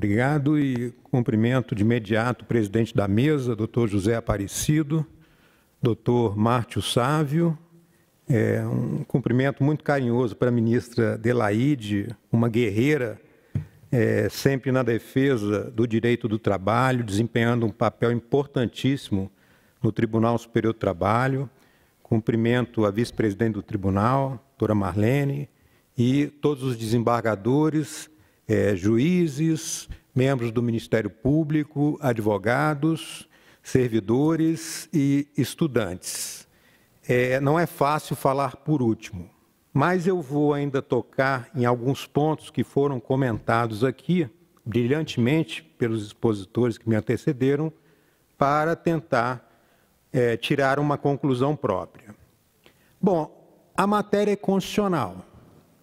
Obrigado e cumprimento de imediato o presidente da mesa, doutor José Aparecido, doutor Márcio Sávio, um cumprimento muito carinhoso para a ministra Adelaide, uma guerreira, sempre na defesa do direito do trabalho, desempenhando um papel importantíssimo no Tribunal Superior do Trabalho. Cumprimento a vice-presidente do tribunal, doutora Marlene, e todos os desembargadores, juízes, membros do Ministério Público, advogados, servidores e estudantes. Não é fácil falar por último, mas eu vou ainda tocar em alguns pontos que foram comentados aqui, brilhantemente, pelos expositores que me antecederam, para tentar tirar uma conclusão própria. Bom, a matéria é constitucional,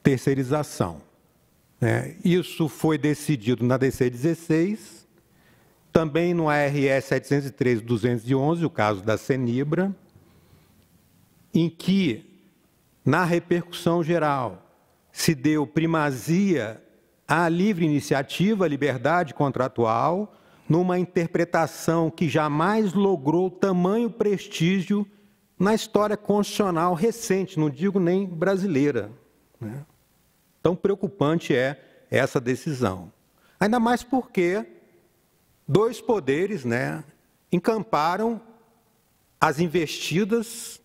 terceirização. Isso foi decidido na DC 16, também no ARS 703/211, o caso da Cenibra, em que, na repercussão geral, se deu primazia à livre iniciativa, à liberdade contratual, numa interpretação que jamais logrou tamanho prestígio na história constitucional recente, não digo nem brasileira. Tão preocupante é essa decisão. Ainda mais porque dois poderes encamparam as investidas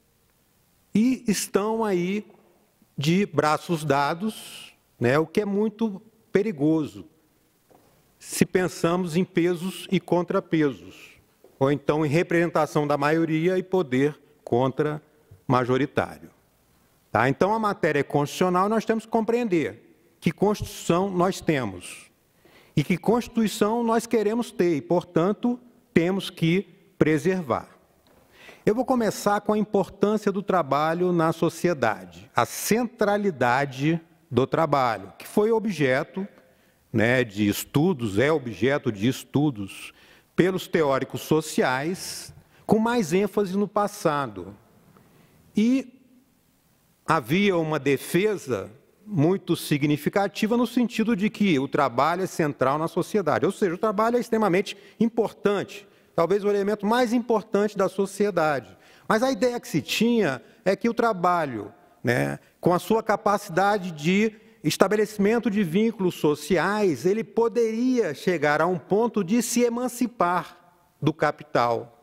e estão aí de braços dados, o que é muito perigoso, se pensamos em pesos e contrapesos, ou então em representação da maioria e poder contra majoritário. Então, a matéria é constitucional, nós temos que compreender que Constituição nós temos e que Constituição nós queremos ter e, portanto, temos que preservar. Eu vou começar com a importância do trabalho na sociedade, a centralidade do trabalho, que foi objeto de estudos, é objeto de estudos pelos teóricos sociais, com mais ênfase no passado. E havia uma defesa muito significativa no sentido de que o trabalho é central na sociedade, ou seja, o trabalho é extremamente importante, talvez o elemento mais importante da sociedade. Mas a ideia que se tinha é que o trabalho, com a sua capacidade de estabelecimento de vínculos sociais, ele poderia chegar a um ponto de se emancipar do capital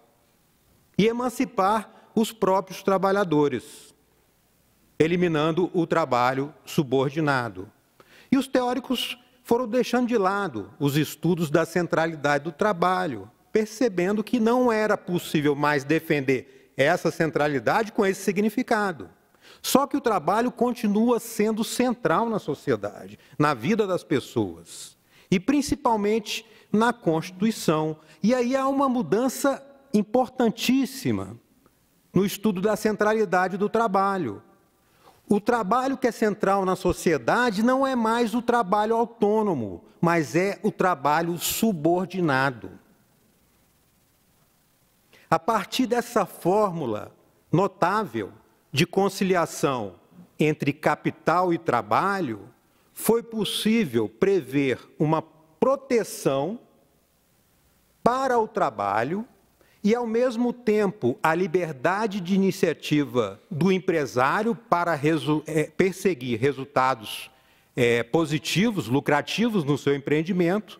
e emancipar os próprios trabalhadores, eliminando o trabalho subordinado. E os teóricos foram deixando de lado os estudos da centralidade do trabalho, percebendo que não era possível mais defender essa centralidade com esse significado. Só que o trabalho continua sendo central na sociedade, na vida das pessoas, e principalmente na Constituição. E aí há uma mudança importantíssima no estudo da centralidade do trabalho. O trabalho que é central na sociedade não é mais o trabalho autônomo, mas é o trabalho subordinado. A partir dessa fórmula notável de conciliação entre capital e trabalho, foi possível prever uma proteção para o trabalho e, ao mesmo tempo, a liberdade de iniciativa do empresário para perseguir resultados positivos, lucrativos no seu empreendimento.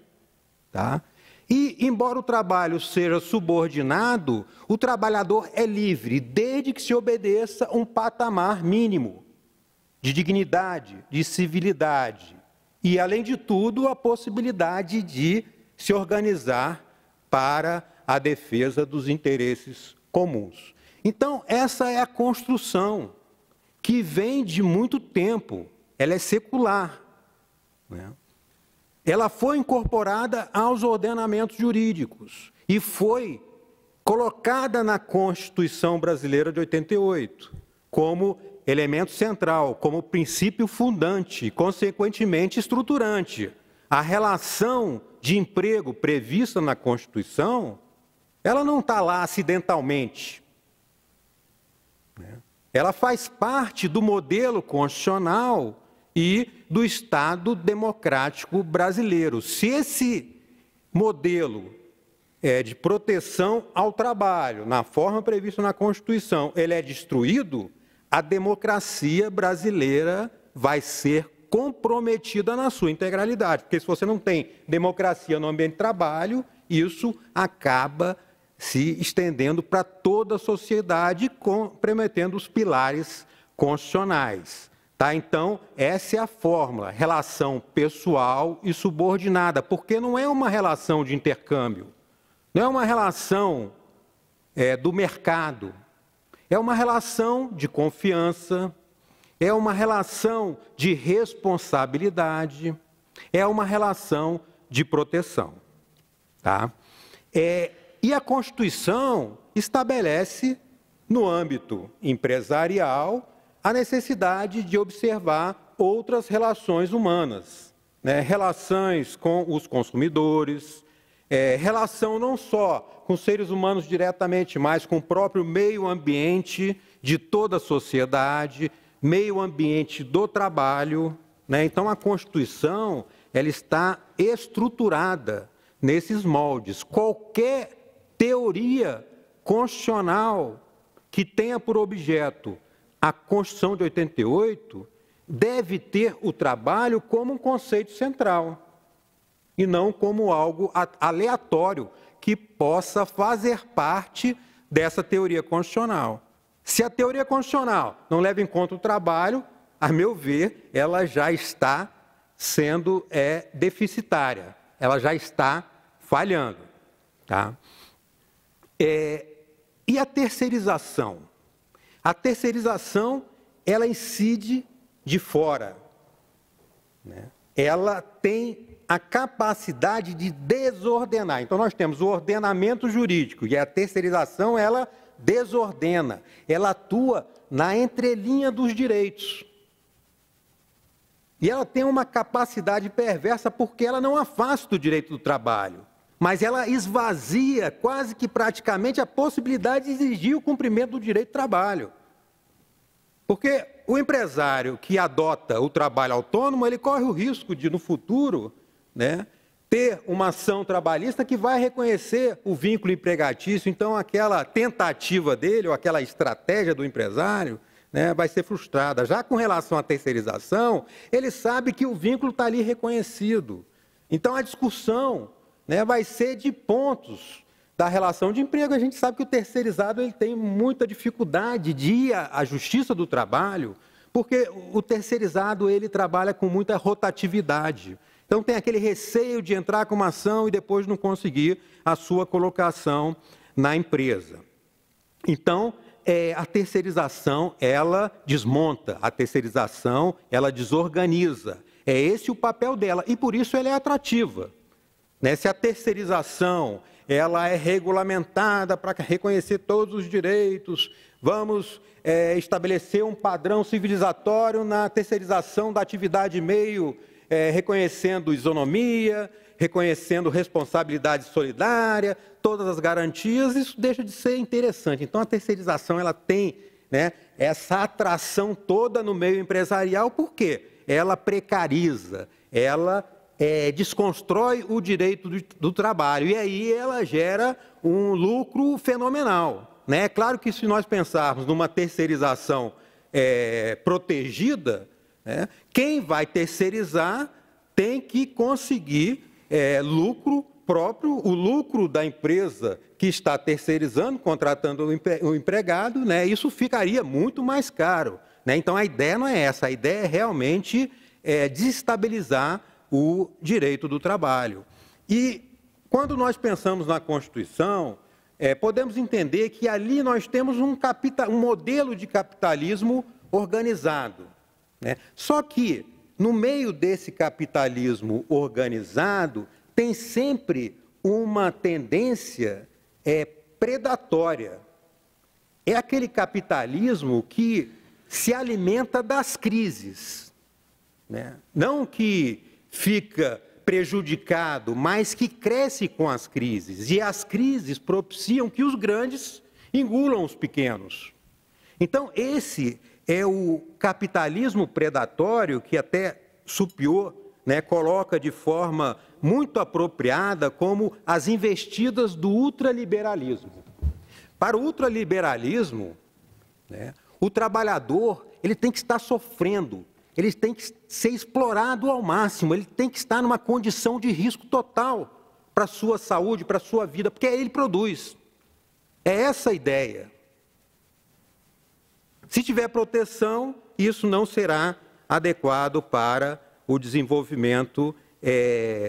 E, embora o trabalho seja subordinado, o trabalhador é livre, desde que se obedeça um patamar mínimo de dignidade, de civilidade e, além de tudo, a possibilidade de se organizar para a defesa dos interesses comuns. Então, essa é a construção que vem de muito tempo, ela é secular, Ela foi incorporada aos ordenamentos jurídicos e foi colocada na Constituição Brasileira de 88 como elemento central, como princípio fundante, consequentemente estruturante. A relação de emprego prevista na Constituição, ela não está lá acidentalmente. Ela faz parte do modelo constitucional e do Estado democrático brasileiro. Se esse modelo de proteção ao trabalho, na forma prevista na Constituição, ele é destruído, a democracia brasileira vai ser comprometida na sua integralidade. Porque se você não tem democracia no ambiente de trabalho, isso acaba se estendendo para toda a sociedade, comprometendo os pilares constitucionais. Tá? Então, essa é a fórmula, relação pessoal e subordinada, porque não é uma relação de intercâmbio, não é uma relação do mercado, é uma relação de confiança, é uma relação de responsabilidade, é uma relação de proteção. Tá? E a Constituição estabelece, no âmbito empresarial, a necessidade de observar outras relações humanas, né? Relações com os consumidores, relação não só com seres humanos diretamente, mas com o próprio meio ambiente de toda a sociedade, meio ambiente do trabalho, né? Então, a Constituição ela está estruturada nesses moldes. Qualquer teoria constitucional que tenha por objeto a Constituição de 88 deve ter o trabalho como um conceito central e não como algo aleatório que possa fazer parte dessa teoria constitucional. Se a teoria constitucional não leva em conta o trabalho, a meu ver, ela já está sendo deficitária, ela já está falhando. Tá? E a terceirização? A terceirização, ela incide de fora, né? Ela tem a capacidade de desordenar. Então, nós temos o ordenamento jurídico e a terceirização, ela desordena, ela atua na entrelinha dos direitos. E ela tem uma capacidade perversa porque ela não afasta o direito do trabalho, mas ela esvazia quase que praticamente a possibilidade de exigir o cumprimento do direito do trabalho. Porque o empresário que adota o trabalho autônomo, ele corre o risco de, no futuro, né, ter uma ação trabalhista que vai reconhecer o vínculo empregatício. Então, aquela tentativa dele, ou aquela estratégia do empresário, né, vai ser frustrada. Já com relação à terceirização, ele sabe que o vínculo está ali reconhecido. Então, a discussão, né, vai ser de pontos da relação de emprego. A gente sabe que o terceirizado ele tem muita dificuldade de ir à Justiça do Trabalho, porque o terceirizado ele trabalha com muita rotatividade. Então, tem aquele receio de entrar com uma ação e depois não conseguir a sua colocação na empresa. Então, a terceirização, ela desmonta, a terceirização, ela desorganiza. É esse o papel dela, e por isso ela é atrativa. Né? Se a terceirização ela é regulamentada para reconhecer todos os direitos, vamos estabelecer um padrão civilizatório na terceirização da atividade meio, reconhecendo isonomia, reconhecendo responsabilidade solidária, todas as garantias, isso deixa de ser interessante. Então, a terceirização ela tem, né, essa atração toda no meio empresarial, por quê? Ela precariza, ela desconstrói o direito do trabalho, e aí ela gera um lucro fenomenal. Né? É claro que se nós pensarmos numa terceirização protegida, né, quem vai terceirizar tem que conseguir lucro próprio, o lucro da empresa que está terceirizando, contratando o empregado, né, isso ficaria muito mais caro. Né? Então, a ideia não é essa, a ideia é realmente desestabilizar o direito do trabalho. E, quando nós pensamos na Constituição, podemos entender que ali nós temos um modelo de capitalismo organizado. Né? Só que, no meio desse capitalismo organizado, tem sempre uma tendência predatória. É aquele capitalismo que se alimenta das crises. Né? Não que fica prejudicado, mas que cresce com as crises. E as crises propiciam que os grandes engulam os pequenos. Então, esse é o capitalismo predatório que até supiou, né, coloca de forma muito apropriada como as investidas do ultraliberalismo. Para o ultraliberalismo, né, o trabalhador ele tem que estar sofrendo, ele tem que ser explorado ao máximo, ele tem que estar numa condição de risco total para a sua saúde, para a sua vida, porque ele produz. É essa a ideia. Se tiver proteção, isso não será adequado para o desenvolvimento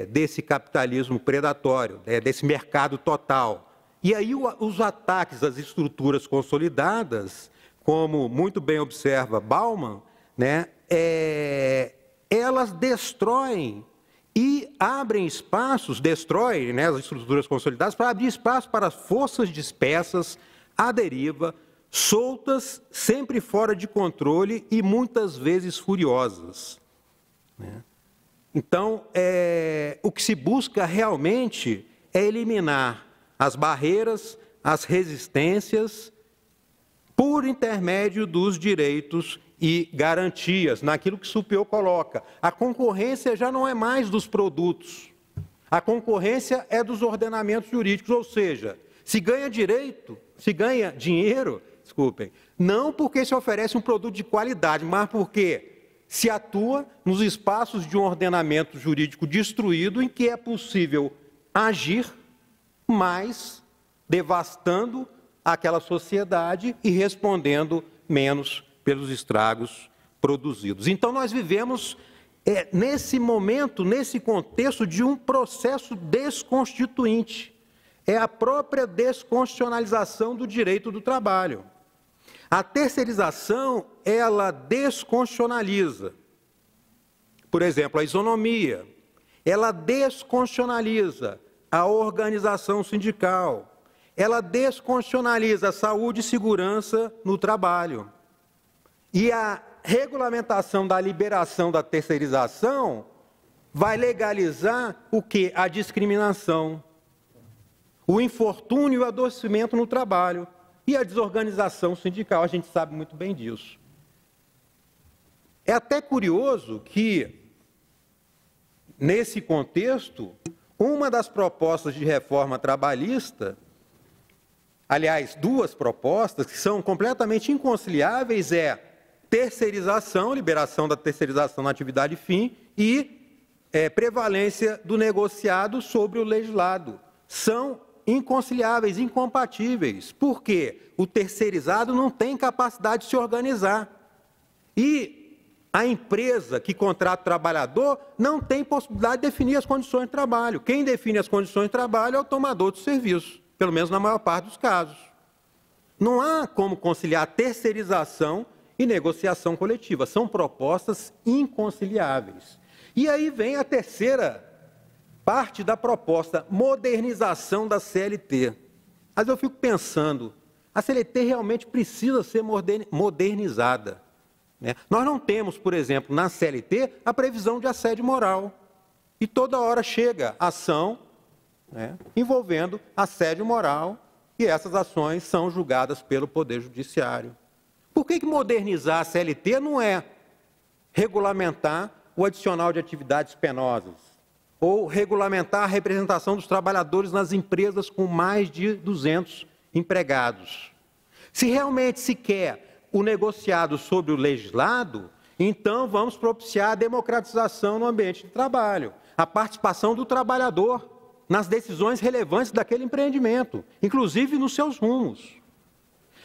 desse capitalismo predatório, desse mercado total. E aí os ataques às estruturas consolidadas, como muito bem observa Bauman, né, elas destroem e abrem espaços, destroem, né, as estruturas consolidadas para abrir espaço para as forças dispersas, à deriva, soltas, sempre fora de controle e muitas vezes furiosas, né? Então, o que se busca realmente é eliminar as barreiras, as resistências, por intermédio dos direitos e garantias, naquilo que Supiô coloca. A concorrência já não é mais dos produtos, a concorrência é dos ordenamentos jurídicos, ou seja, se ganha dinheiro, desculpem, não porque se oferece um produto de qualidade, mas porque se atua nos espaços de um ordenamento jurídico destruído em que é possível agir, mas devastando aquela sociedade e respondendo menos pelos estragos produzidos. Então, nós vivemos, nesse momento, nesse contexto de um processo desconstituinte. É a própria desconstitucionalização do direito do trabalho. A terceirização, ela desconstitucionaliza. Por exemplo, a isonomia, ela desconstitucionaliza a organização sindical, ela desconstitucionaliza a saúde e segurança no trabalho. E a regulamentação da liberação da terceirização vai legalizar o quê? A discriminação, o infortúnio e o adoecimento no trabalho e a desorganização sindical, a gente sabe muito bem disso. É até curioso que, nesse contexto, uma das propostas de reforma trabalhista, aliás, duas propostas que são completamente inconciliáveis, terceirização, liberação da terceirização na atividade fim e prevalência do negociado sobre o legislado. São inconciliáveis, incompatíveis. Por quê? O terceirizado não tem capacidade de se organizar. E a empresa que contrata o trabalhador não tem possibilidade de definir as condições de trabalho. Quem define as condições de trabalho é o tomador de serviço, pelo menos na maior parte dos casos. Não há como conciliar terceirização e negociação coletiva. São propostas inconciliáveis. E aí vem a terceira parte da proposta, modernização da CLT. Mas eu fico pensando, a CLT realmente precisa ser modernizada, né? Nós não temos, por exemplo, na CLT, a previsão de assédio moral. E toda hora chega ação, né, envolvendo assédio moral, e essas ações são julgadas pelo Poder Judiciário. Por que modernizar a CLT não é regulamentar o adicional de atividades penosas? Ou regulamentar a representação dos trabalhadores nas empresas com mais de 200 empregados. Se realmente se quer o negociado sobre o legislado, então vamos propiciar a democratização no ambiente de trabalho, a participação do trabalhador nas decisões relevantes daquele empreendimento, inclusive nos seus rumos.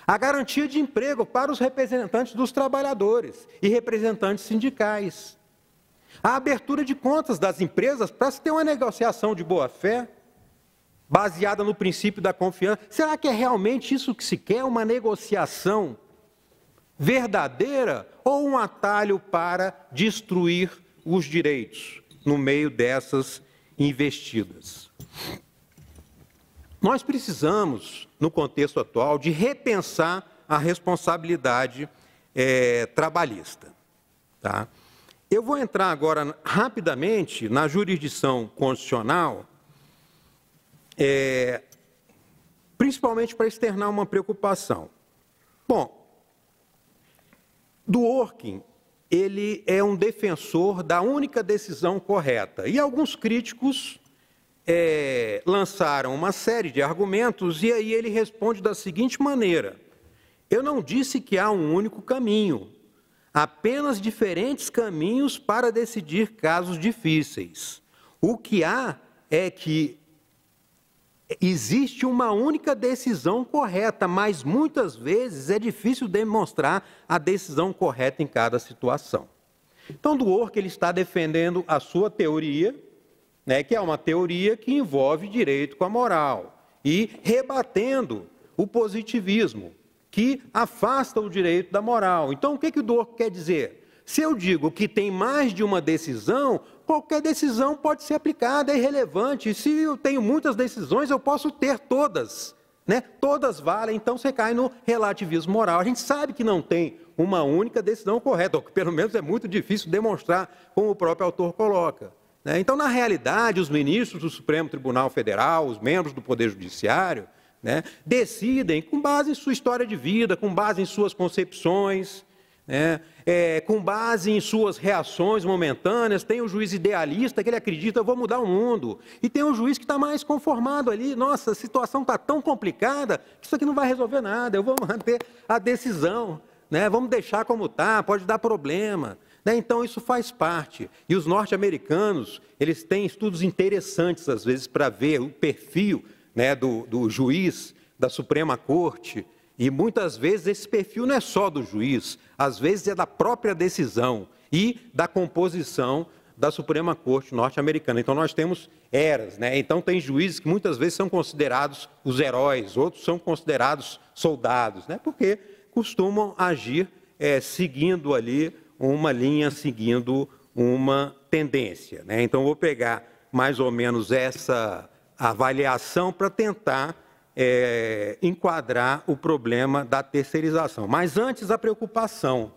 A garantia de emprego para os representantes dos trabalhadores e representantes sindicais. A abertura de contas das empresas para se ter uma negociação de boa-fé, baseada no princípio da confiança. Será que é realmente isso que se quer, uma negociação verdadeira ou um atalho para destruir os direitos no meio dessas investidas? Nós precisamos, no contexto atual, de repensar a responsabilidade trabalhista, tá? Eu vou entrar agora rapidamente na jurisdição constitucional, principalmente para externar uma preocupação. Bom, Dworkin, ele é um defensor da única decisão correta. E alguns críticos lançaram uma série de argumentos, e aí ele responde da seguinte maneira: eu não disse que há um único caminho, apenas diferentes caminhos para decidir casos difíceis. O que há é que existe uma única decisão correta, mas muitas vezes é difícil demonstrar a decisão correta em cada situação. Então, Dworkin ele está defendendo a sua teoria, que é uma teoria que envolve direito com a moral, e rebatendo o positivismo, que afasta o direito da moral. Então, o que o Dworkin quer dizer? Se eu digo que tem mais de uma decisão, qualquer decisão pode ser aplicada, é irrelevante. Se eu tenho muitas decisões, eu posso ter todas, Todas valem, então você cai no relativismo moral. A gente sabe que não tem uma única decisão correta, ou que pelo menos é muito difícil demonstrar, como o próprio autor coloca. Então, na realidade, os ministros do Supremo Tribunal Federal, os membros do Poder Judiciário, decidem com base em sua história de vida, com base em suas concepções, com base em suas reações momentâneas. Tem o juiz idealista que ele acredita, eu vou mudar o mundo. E tem o juiz que está mais conformado ali, nossa, a situação está tão complicada que isso aqui não vai resolver nada, eu vou manter a decisão, vamos deixar como está, pode dar problema. Então, isso faz parte. E os norte-americanos, eles têm estudos interessantes, às vezes, para ver o perfil do juiz da Suprema Corte. E, muitas vezes, esse perfil não é só do juiz, às vezes é da própria decisão e da composição da Suprema Corte norte-americana. Então, nós temos eras. Então, tem juízes que, muitas vezes, são considerados os heróis, outros são considerados soldados, porque costumam agir seguindo ali uma linha, seguindo uma tendência. Então, vou pegar mais ou menos essa avaliação para tentar enquadrar o problema da terceirização. Mas antes, a preocupação.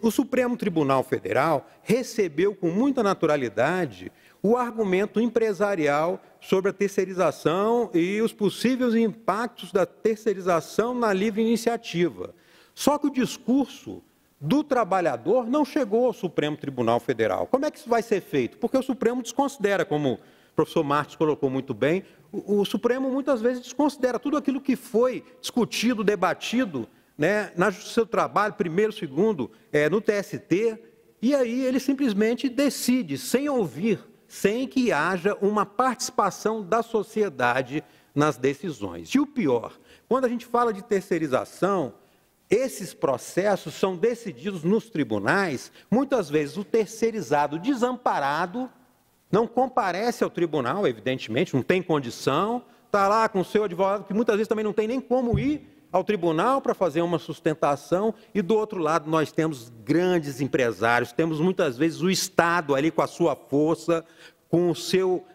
O Supremo Tribunal Federal recebeu com muita naturalidade o argumento empresarial sobre a terceirização e os possíveis impactos da terceirização na livre iniciativa. Só que o discurso do trabalhador não chegou ao Supremo Tribunal Federal. Como é que isso vai ser feito? Porque o Supremo desconsidera, como o professor Martins colocou muito bem, o Supremo muitas vezes desconsidera tudo aquilo que foi discutido, debatido, na Justiça do Trabalho, primeiro, segundo, no TST, e aí ele simplesmente decide, sem ouvir, sem que haja uma participação da sociedade nas decisões. E o pior, quando a gente fala de terceirização, esses processos são decididos nos tribunais, muitas vezes o terceirizado desamparado não comparece ao tribunal, evidentemente, não tem condição, está lá com o seu advogado, que muitas vezes também não tem nem como ir ao tribunal para fazer uma sustentação, e do outro lado nós temos grandes empresários, temos muitas vezes o Estado ali com a sua força, com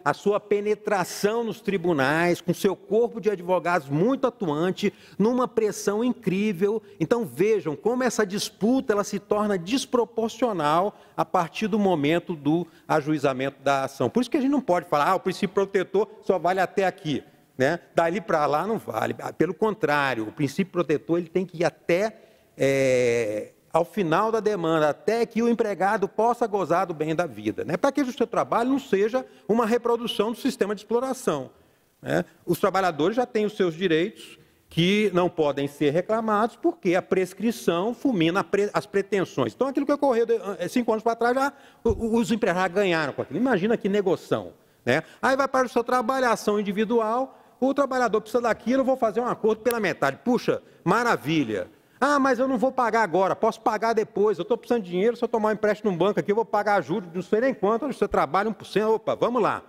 a sua penetração nos tribunais, com seu corpo de advogados muito atuante, numa pressão incrível. Então vejam como essa disputa ela se torna desproporcional a partir do momento do ajuizamento da ação. Por isso que a gente não pode falar, o princípio protetor só vale até aqui. Dali para lá não vale. Pelo contrário, o princípio protetor ele tem que ir até ao final da demanda, até que o empregado possa gozar do bem da vida, para que o seu trabalho não seja uma reprodução do sistema de exploração. Os trabalhadores já têm os seus direitos que não podem ser reclamados porque a prescrição fulmina as pretensões. Então, aquilo que ocorreu 5 anos para trás, já, os empregados ganharam com aquilo. Imagina que negociação. Aí vai para o seu trabalho, a ação individual, o trabalhador precisa daquilo, eu vou fazer um acordo pela metade. Puxa, maravilha. Ah, mas eu não vou pagar agora, posso pagar depois, eu estou precisando de dinheiro, se eu tomar um empréstimo no banco aqui, eu vou pagar juros, não sei nem quanto, você trabalha 1%, opa, vamos lá.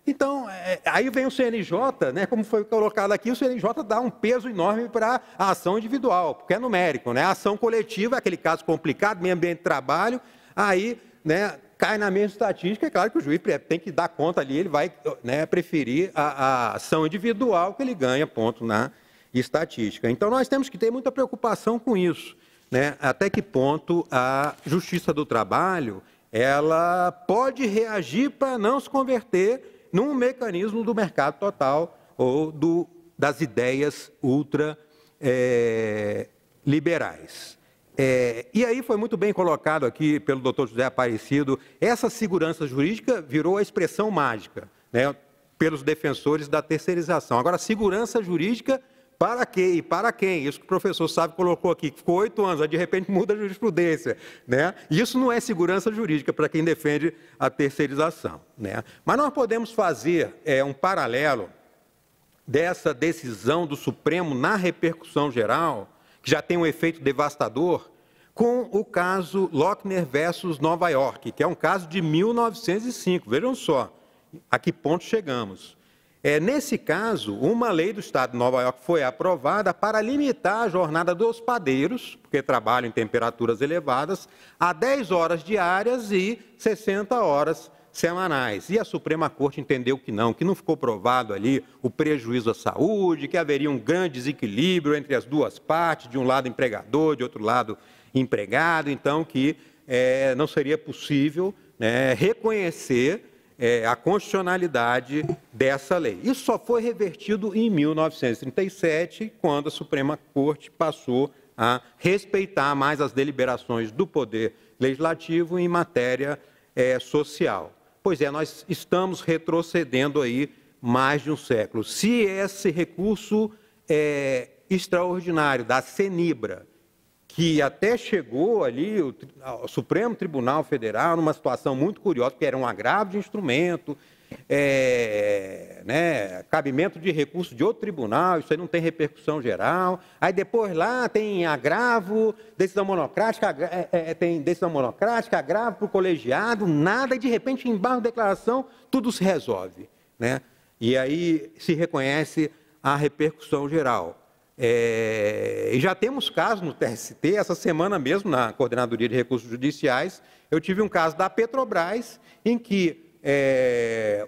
Então, aí vem o CNJ, como foi colocado aqui, o CNJ dá um peso enorme para a ação individual, porque é numérico, a ação coletiva é aquele caso complicado, meio ambiente de trabalho, aí, cai na mesma estatística, é claro que o juiz tem que dar conta ali, ele vai preferir a ação individual que ele ganha ponto na estatística. Então, nós temos que ter muita preocupação com isso, até que ponto a Justiça do Trabalho ela pode reagir para não se converter num mecanismo do mercado total ou das ideias ultra liberais. E aí foi muito bem colocado aqui pelo doutor José Aparecido, essa segurança jurídica virou a expressão mágica, né, pelos defensores da terceirização. Agora, segurança jurídica para quê e para quem? Isso que o professor Sávio colocou aqui, que ficou 8 anos, aí de repente muda a jurisprudência, né? Isso não é segurança jurídica para quem defende a terceirização, né? Mas nós podemos fazer um paralelo dessa decisão do Supremo na repercussão geral, que já tem um efeito devastador, com o caso Lochner versus Nova York, que é um caso de 1905. Vejam só a que ponto chegamos. Nesse caso, uma lei do Estado de Nova York foi aprovada para limitar a jornada dos padeiros, porque trabalham em temperaturas elevadas, a 10 horas diárias e 60 horas semanais. E a Suprema Corte entendeu que não ficou provado ali o prejuízo à saúde, que haveria um grande desequilíbrio entre as duas partes, de um lado empregador, de outro lado empregado, então que não seria possível, né, reconhecer a constitucionalidade dessa lei. Isso só foi revertido em 1937, quando a Suprema Corte passou a respeitar mais as deliberações do Poder Legislativo em matéria social. Pois é, nós estamos retrocedendo aí mais de um século. Se esse recurso extraordinário da CENIBRA, que até chegou ali ao Supremo Tribunal Federal numa situação muito curiosa, porque era um agravo de instrumento, cabimento de recurso de outro tribunal, isso aí não tem repercussão geral. Aí depois lá tem agravo, decisão monocrática, tem decisão monocrática, agravo para o colegiado, nada, e de repente, embargo de declaração, tudo se resolve, né? E aí se reconhece a repercussão geral. E já temos casos no TST, essa semana mesmo, na Coordenadoria de Recursos Judiciais, eu tive um caso da Petrobras, em que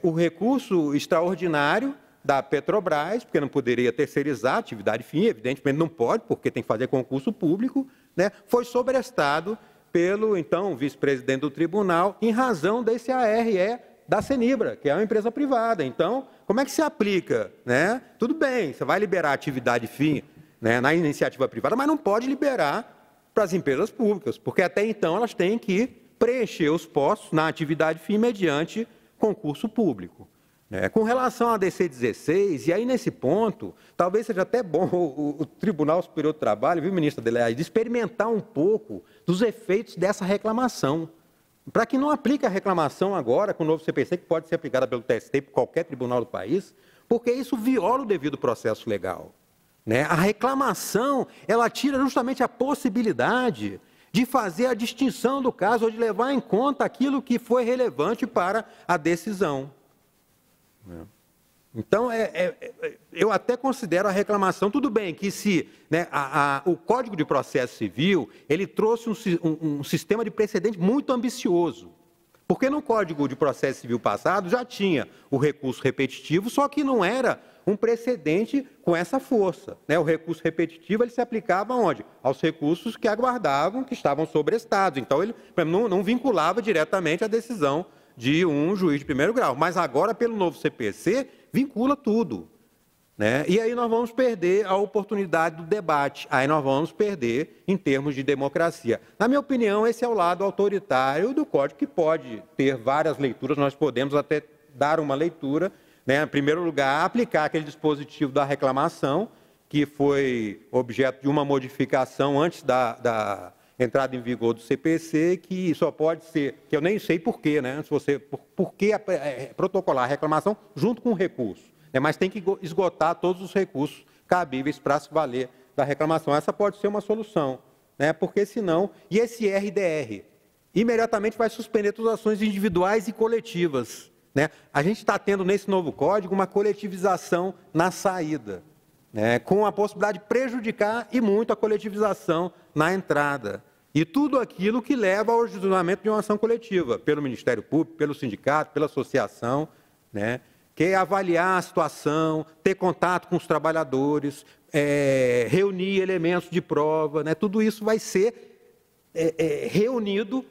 o recurso extraordinário da Petrobras, porque não poderia terceirizar a atividade fim, evidentemente não pode, porque tem que fazer concurso público, né, foi sobrestado pelo, então, vice-presidente do tribunal, em razão desse ARE da CENIBRA, que é uma empresa privada. Então, como é que se aplica, né? Tudo bem, você vai liberar a atividade fim, né, na iniciativa privada, mas não pode liberar para as empresas públicas, porque até então elas têm que preencher os postos na atividade fim mediante concurso público, né? Com relação à DC 16, e aí nesse ponto, talvez seja até bom o Tribunal Superior do Trabalho, viu, ministra Adelaide, de experimentar um pouco dos efeitos dessa reclamação, para que não aplique a reclamação agora com o novo CPC, que pode ser aplicada pelo TST, por qualquer tribunal do país, porque isso viola o devido processo legal, né? A reclamação, ela tira justamente a possibilidade de fazer a distinção do caso ou de levar em conta aquilo que foi relevante para a decisão. Então, eu até considero a reclamação, tudo bem que se, né, o Código de Processo Civil, ele trouxe um sistema de precedente muito ambicioso, porque no Código de Processo Civil passado já tinha o recurso repetitivo, só que não era um precedente com essa força, né? O recurso repetitivo ele se aplicava aonde? Aos recursos que aguardavam, que estavam sobrestados. Então, ele não vinculava diretamente a decisão de um juiz de primeiro grau. Mas agora, pelo novo CPC, vincula tudo, né? E aí nós vamos perder a oportunidade do debate, aí nós vamos perder em termos de democracia. Na minha opinião, esse é o lado autoritário do Código, que pode ter várias leituras, nós podemos até dar uma leitura, né? Em primeiro lugar, aplicar aquele dispositivo da reclamação, que foi objeto de uma modificação antes da entrada em vigor do CPC, que só pode ser, que eu nem sei porquê, né? Por que protocolar a reclamação junto com o recurso, né? Mas tem que esgotar todos os recursos cabíveis para se valer da reclamação. Essa pode ser uma solução, né? Porque senão, e esse RDR, imediatamente vai suspender todas as ações individuais e coletivas, né? A gente está tendo nesse novo código uma coletivização na saída, né, com a possibilidade de prejudicar e muito a coletivização na entrada. E tudo aquilo que leva ao julgamento de uma ação coletiva, pelo Ministério Público, pelo sindicato, pela associação, né, que é avaliar a situação, ter contato com os trabalhadores, reunir elementos de prova, né, tudo isso vai ser reunido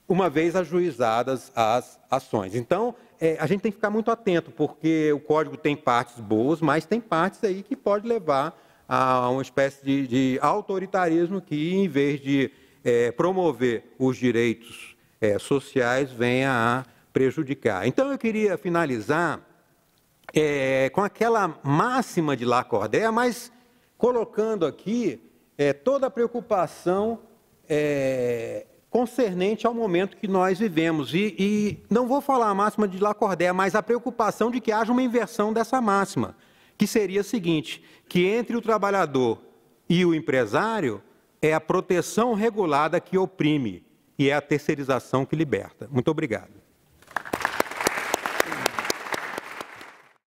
uma vez ajuizadas as ações. Então, a gente tem que ficar muito atento, porque o Código tem partes boas, mas tem partes aí que pode levar a uma espécie de autoritarismo que, em vez de promover os direitos sociais, venha a prejudicar. Então, eu queria finalizar com aquela máxima de Lacordaire, mas colocando aqui toda a preocupação concernente ao momento que nós vivemos. E não vou falar a máxima de Lacordaire, mas a preocupação de que haja uma inversão dessa máxima, que seria a seguinte, que entre o trabalhador e o empresário é a proteção regulada que oprime e é a terceirização que liberta. Muito obrigado.